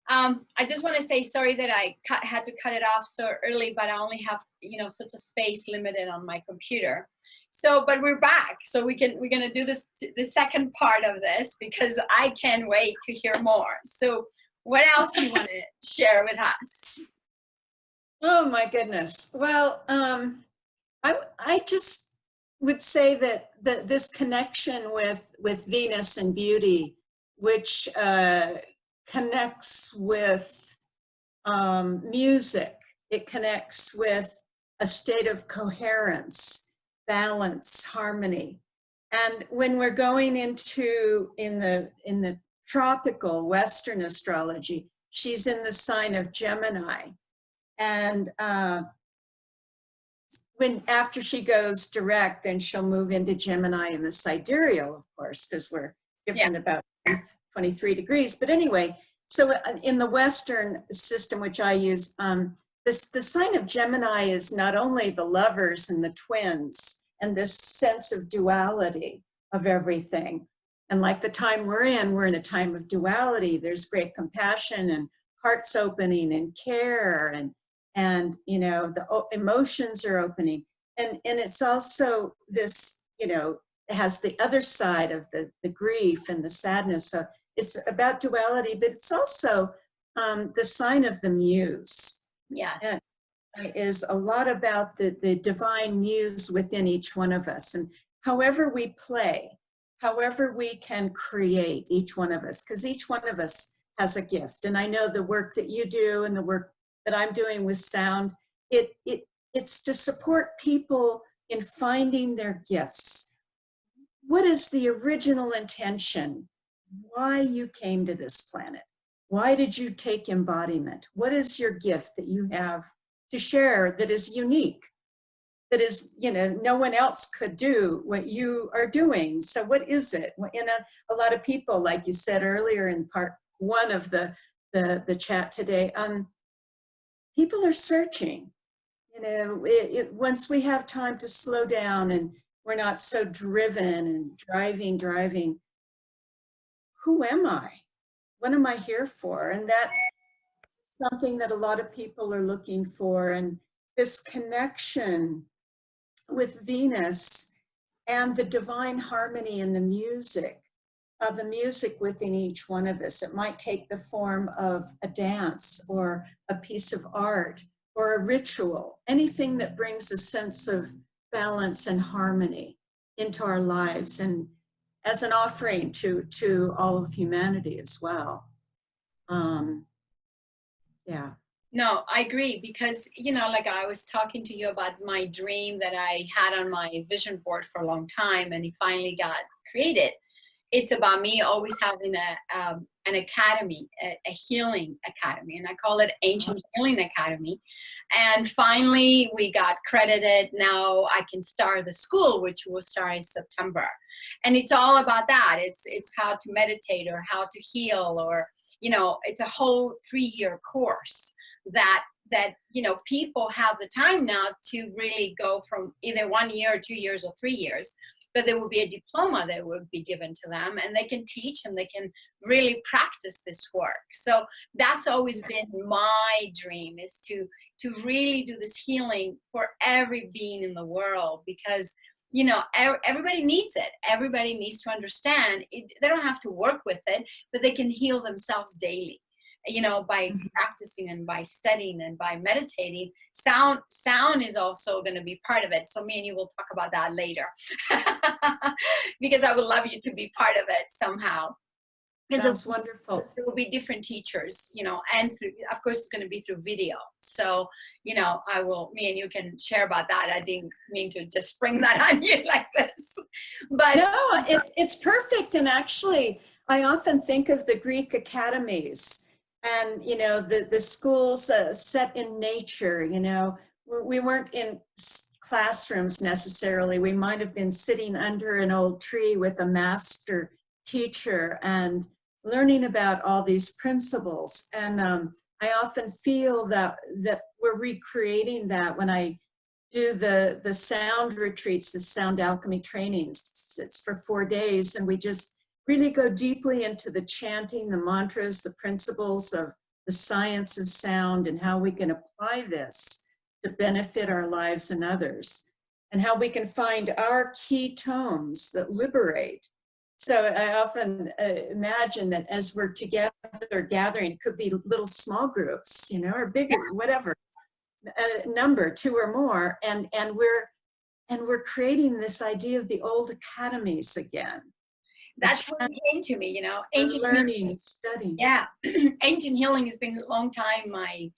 I just want to say sorry that I had to cut it off so early, but I only have, such a space limited on my computer. So, but we're back. So we're gonna do this, the second part of this, because I can't wait to hear more. So, what else you want to share with us? Oh my goodness. Well, I just would say that this connection with Venus and beauty, which connects with music, it connects with a state of coherence, balance, harmony. And when we're going into in the tropical Western astrology, she's in the sign of Gemini. And when after she goes direct, then she'll move into Gemini in the sidereal, of course, because we're different about 23 degrees. But anyway, so in the Western system, which I use, the sign of Gemini is not only the lovers and the twins and this sense of duality of everything. And like the time we're in a time of duality. There's great compassion and hearts opening and care and the emotions are opening. And it's also this, it has the other side of the grief and the sadness. So it's about duality, but it's also the sign of the muse. Yes. Is a lot about the divine muse within each one of us. And however we play, however we can create, each one of us, because each one of us has a gift. And I know the work that you do and the work that I'm doing with sound, it's to support people in finding their gifts. What is the original intention? Why you came to this planet? Why did you take embodiment? What is your gift that you have to share that is unique? That is, no one else could do what you are doing. So what is it? A lot of people, like you said earlier in part one of the chat today, people are searching. Once we have time to slow down and we're not so driven and driving, who am I? What am I here for? And that's something that a lot of people are looking for. And this connection with Venus and the divine harmony in the music within each one of us. It might take the form of a dance or a piece of art or a ritual, anything that brings a sense of balance and harmony into our lives, and as an offering to all of humanity as well. Yeah. No, I agree, because, like I was talking to you about my dream that I had on my vision board for a long time, and it finally got created. It's about me always having an academy, a healing academy, and I call it Ancient Healing Academy. And finally, we got credited. Now I can start the school, which will start in September. And it's all about that. It's how to meditate or how to heal, or it's a whole 3-year course that people have the time now to really go from either 1 year, 2 years, or 3 years. But there will be a diploma that will be given to them, and they can teach and they can really practice this work. So that's always been my dream, is to really do this healing for every being in the world, because everybody needs it. Everybody needs to understand it. They don't have to work with it, but they can heal themselves daily, by practicing and by studying and by meditating. Sound is also going to be part of it. So me and you will talk about that later, because I would love you to be part of it somehow. That's wonderful. There will be different teachers, and of course it's going to be through video. So, me and you can share about that. I didn't mean to just spring that on you like this, but no, it's perfect. And actually, I often think of the Greek academies and, the schools set in nature. We weren't in classrooms necessarily. We might have been sitting under an old tree with a master teacher and learning about all these principles. And I often feel that we're recreating that when I do the sound retreats, the sound alchemy trainings. It's for 4 days, and we just really go deeply into the chanting, the mantras, the principles of the science of sound and how we can apply this to benefit our lives and others, and how we can find our key tones that liberate. So I often imagine that as we're together gathering, it could be little small groups, you know, or bigger, whatever, number, two or more, and we're creating this idea of the old academies again. That's what came to me, you know. Ancient learning and studying. Yeah, ancient healing has been a long time my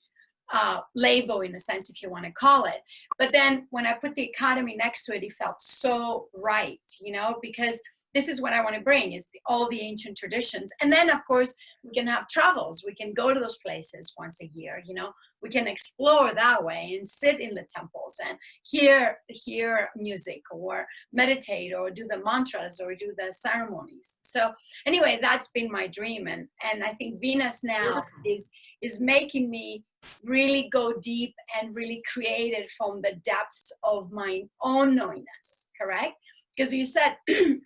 label, in a sense, if you want to call it. But then when I put the academy next to it, it felt so right, you know, because this is what I want to bring, is all the ancient traditions. And then, of course, we can have travels. We can go to those places once a year, you know. We can explore that way and sit in the temples and hear music or meditate or do the mantras or do the ceremonies. So anyway, that's been my dream. And I think Venus now is making me really go deep and really create it from the depths of my own knowingness, correct? Because you said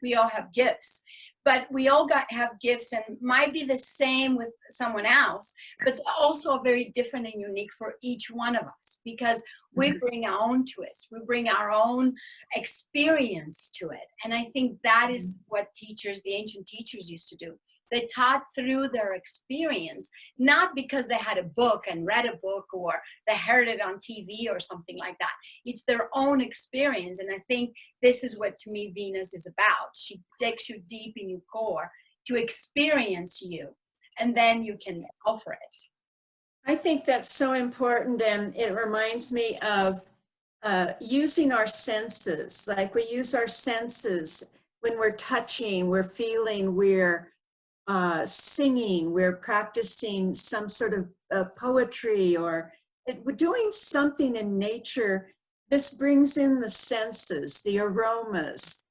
we all have gifts, but we all have gifts and might be the same with someone else, but also very different and unique for each one of us, because we bring our own twist, we bring our own experience to it. And I think that is what teachers, the ancient teachers, used to do. They taught through their experience, not because they had a book and read a book or they heard it on TV or something like that. It's their own experience. And I think this is what, to me, Venus is about. She takes you deep in your core to experience you, and then you can offer it. I think that's so important, and it reminds me of using our senses. Like we use our senses when we're touching, we're feeling, we're singing, we're practicing some sort of poetry, or we're doing something in nature. This brings in the senses, the aromas.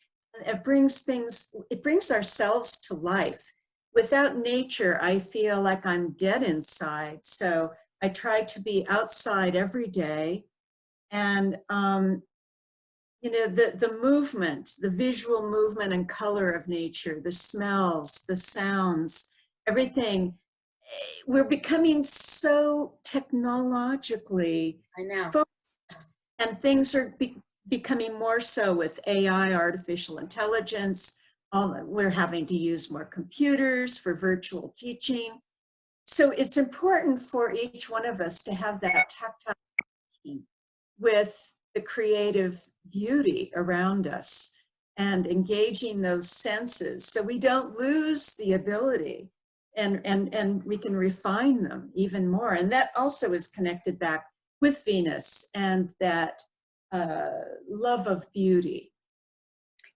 It brings ourselves to life. Without nature, I feel like I'm dead inside. So I try to be outside every day. And, you know, the movement, the visual movement and color of nature, the smells, the sounds, everything. We're becoming so technologically focused, and things are becoming more so with AI, artificial intelligence. We're having to use more computers for virtual teaching. So it's important for each one of us to have that tactile with the creative beauty around us and engaging those senses so we don't lose the ability, and we can refine them even more. And that also is connected back with Venus and that love of beauty.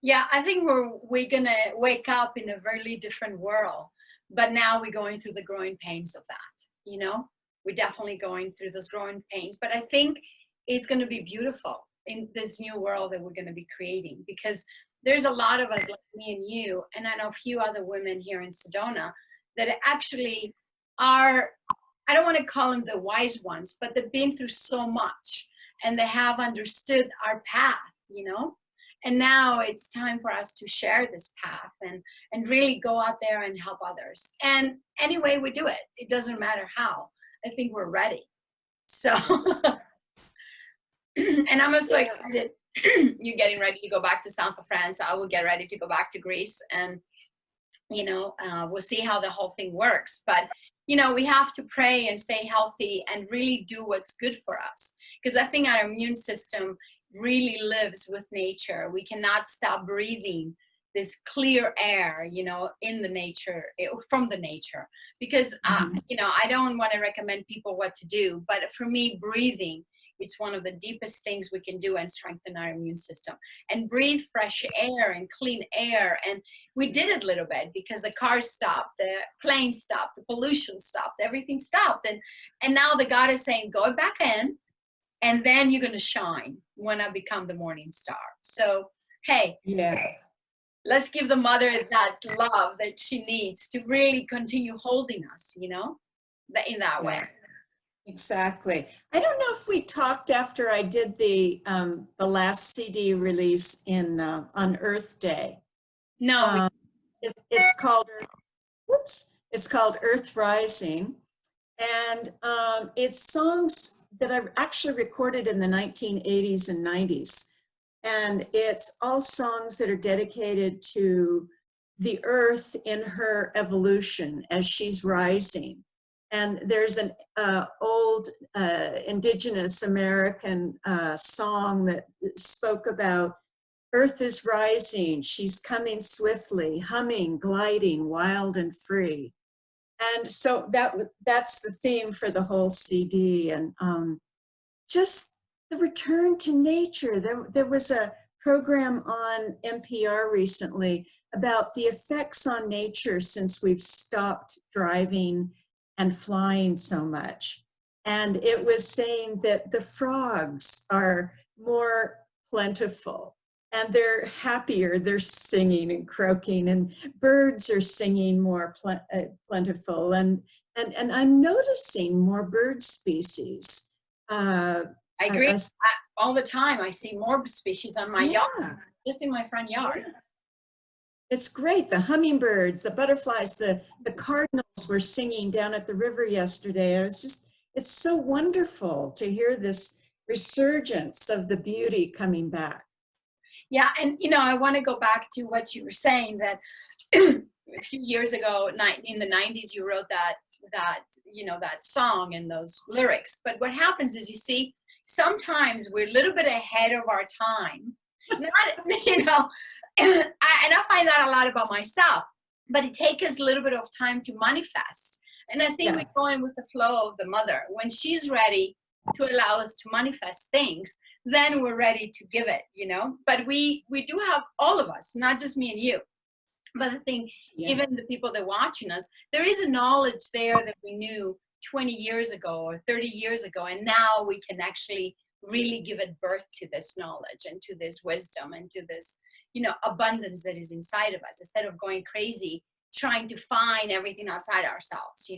Yeah, I think we're gonna wake up in a very different world, but now we're going through the growing pains of that, you know? We're definitely going through those growing pains, but I think it's gonna be beautiful in this new world that we're gonna be creating, because there's a lot of us like me and you, and I know a few other women here in Sedona that actually are, I don't wanna call them the wise ones, but they've been through so much and they have understood our path, you know? And now it's time for us to share this path and really go out there and help others. And anyway we do it, it doesn't matter how. I think we're ready. So, and I'm also excited. You're getting ready to go back to South of France. I will get ready to go back to Greece, and you know, we'll see how the whole thing works. But you know, we have to pray and stay healthy and really do what's good for us, because I think our immune system really lives with nature. We cannot stop breathing this clear air, you know, in the nature, from the nature, because you know, I don't want to recommend people what to do, but for me, breathing, it's one of the deepest things we can do and strengthen our immune system. And breathe fresh air and clean air. And we did it a little bit because the cars stopped, the planes stopped, the pollution stopped, everything stopped. And now the God is saying, go back in, and then you're going to shine when I become the morning star. So, hey, let's give the mother that love that she needs to really continue holding us, you know, in that way. Exactly. I don't know if we talked after I did the last CD release in on Earth Day. No, it's called It's called Earth Rising, And it's songs that I actually recorded in the 1980s and 90s. And it's all songs that are dedicated to the earth in her evolution as she's rising. And there's an old indigenous American song that spoke about earth is rising, she's coming swiftly, humming, gliding, wild and free. And so that's the theme for the whole CD. And just the return to nature. There was a program on NPR recently about the effects on nature since we've stopped driving and flying so much. And it was saying that the frogs are more plentiful and they're happier, they're singing and croaking, and birds are singing more plentiful. And I'm noticing more bird species. I agree. All the time, I see more species on my yard, just in my front yard. Yeah. It's great. The hummingbirds, the butterflies, the cardinals were singing down at the river yesterday. It's so wonderful to hear this resurgence of the beauty coming back. Yeah, and I want to go back to what you were saying, that a few years ago, in the 90s, you wrote that song and those lyrics. But what happens is, you see, sometimes we're a little bit ahead of our time. Not, and I find that a lot about myself. But it takes us a little bit of time to manifest. And I think we go in with the flow of the mother. When she's ready to allow us to manifest things, then we're ready to give it, But we do have, all of us, not just me and you. But the thing, even the people that are watching us, there is a knowledge there that we knew 20 years ago or 30 years ago. And now we can actually really give it birth to this knowledge and to this wisdom and to this, abundance that is inside of us, instead of going crazy trying to find everything outside ourselves,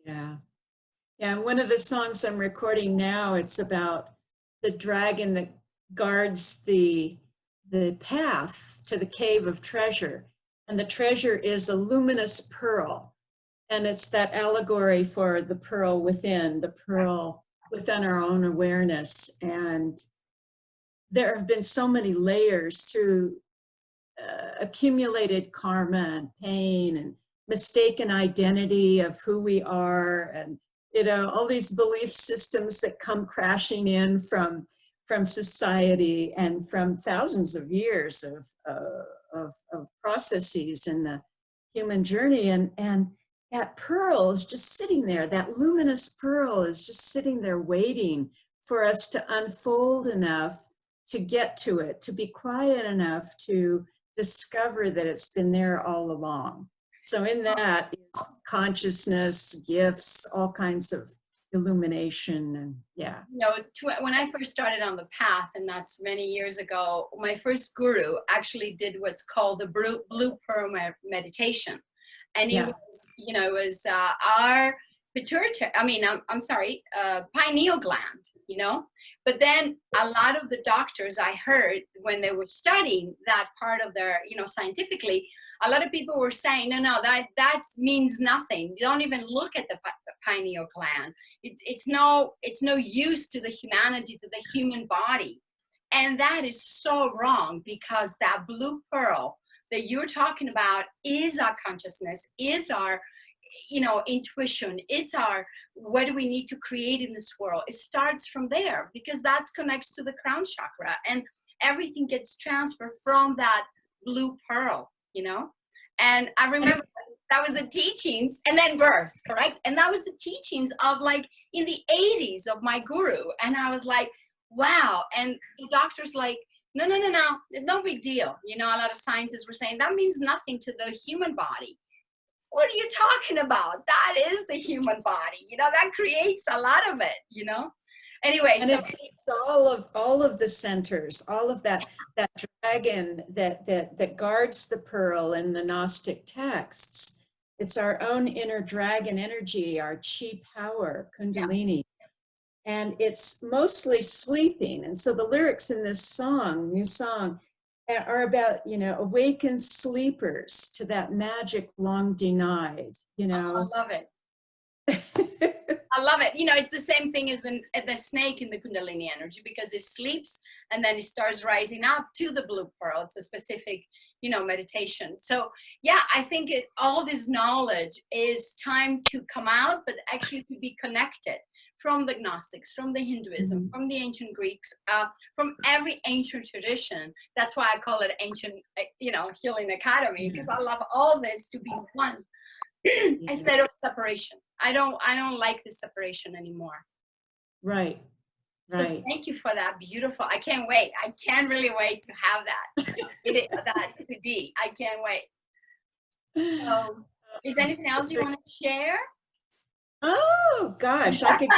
Yeah. Yeah. One of the songs I'm recording now, it's about the dragon that guards the path to the cave of treasure. And the treasure is a luminous pearl. And it's that allegory for the pearl within, the pearl within our own awareness. And there have been so many layers through accumulated karma and pain and mistaken identity of who we are, and all these belief systems that come crashing in from society and from thousands of years of processes in the human journey. And that pearl is just sitting there. That luminous pearl is just sitting there waiting for us to unfold enough to get to it, to be quiet enough to discover that it's been there all along. So in that is consciousness, gifts, all kinds of illumination. And when I first started on the path, and that's many years ago, my first guru actually did what's called the Blue Pearl meditation. And it was our pineal gland, But then a lot of the doctors, I heard, when they were studying that part of their, scientifically, a lot of people were saying, no, that means nothing. You don't even look at the pineal gland. It's no use to the humanity, to the human body. And that is so wrong, because that blue pearl that you're talking about is our consciousness, is our intuition. It's our, what do we need to create in this world? It starts from there, because that connects to the crown chakra, and everything gets transferred from that blue pearl, And I remember that was the teachings, and then birth, correct? And that was the teachings of, like, in the 80s of my guru. And I was like, wow. And the doctor's like, no, no big deal. A lot of scientists were saying that means nothing to the human body. What are you talking about? That is the human body. That creates a lot of it, Anyway, and it's all of the centers, all of that dragon that guards the pearl in the Gnostic texts. It's our own inner dragon energy, our chi power, Kundalini. And it's mostly sleeping. And so the lyrics in this new song, are about, awakened sleepers to that magic long denied, I love it. I love it. You know, it's the same thing as the snake in the Kundalini energy, because it sleeps and then it starts rising up to the blue pearl. It's a specific, you know, meditation. So yeah, I think all this knowledge is time to come out, but actually to be connected from the Gnostics, from the Hinduism, from the ancient Greeks, from every ancient tradition. That's why I call it ancient, you know, healing academy, because I love all this to be one. Instead of separation. I don't like the separation anymore. Right. So thank you for that. Beautiful. I can't wait. I can't really wait to have that. That CD. I can't wait. So is there anything else you want to share? Oh gosh, I could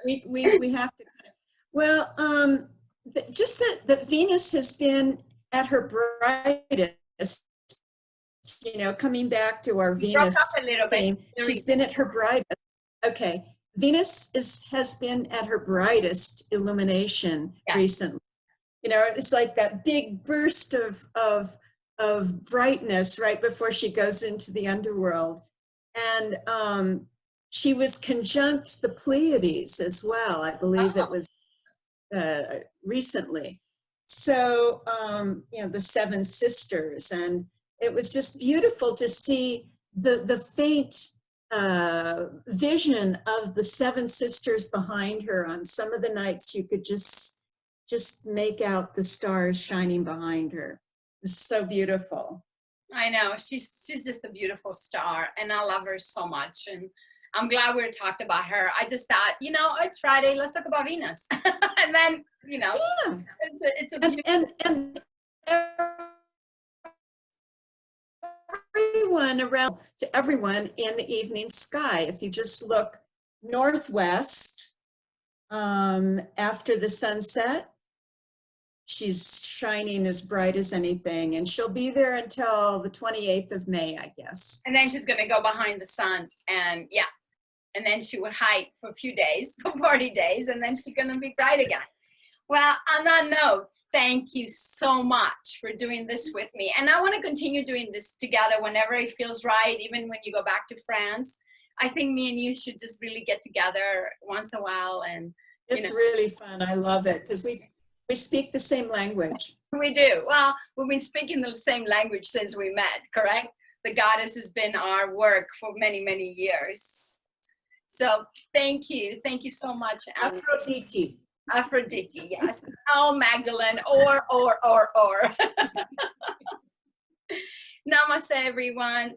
we have to. Well, just that Venus has been at her brightest. You know, coming back to our Venus a little theme, she's been at her brightest. Okay, Venus has been at her brightest illumination recently. You know, it's like that big burst of brightness right before she goes into the underworld, and she was conjunct the Pleiades as well. I believe it was recently. So you know, the seven sisters, and it was just beautiful to see the faint vision of the seven sisters behind her. On some of the nights, you could just make out the stars shining behind her. It was so beautiful. I know, she's just a beautiful star, and I love her so much. And I'm glad we talked about her. I just thought, you know, it's Friday, let's talk about Venus. And then, you know, it's a beautiful. And everyone around, to everyone in the evening sky, if you just look northwest after the sunset, she's shining as bright as anything, and she'll be there until the 28th of May, I guess. And then she's going to go behind the sun, and yeah, and then she would hide for a few days, for 40 days, and then she's going to be bright again. Well, on that note, thank you so much for doing this with me. And I want to continue doing this together whenever it feels right, even when you go back to France. I think me and you should just really get together once in a while. And it's really fun. I love it, because we speak the same language. We do. Well, we've been speaking the same language since we met, correct? The goddess has been our work for many, many years. So thank you. Thank you so much, Annie. Aphrodite. Aphrodite, yes. Oh, Magdalene, or. Namaste, everyone.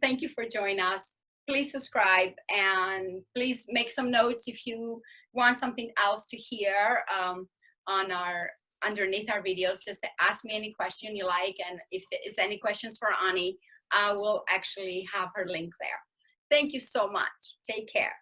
Thank you for joining us. Please subscribe, and please make some notes if you want something else to hear on underneath our videos. Just ask me any question you like, and if there's any questions for Ani, I will actually have her link there. Thank you so much. Take care.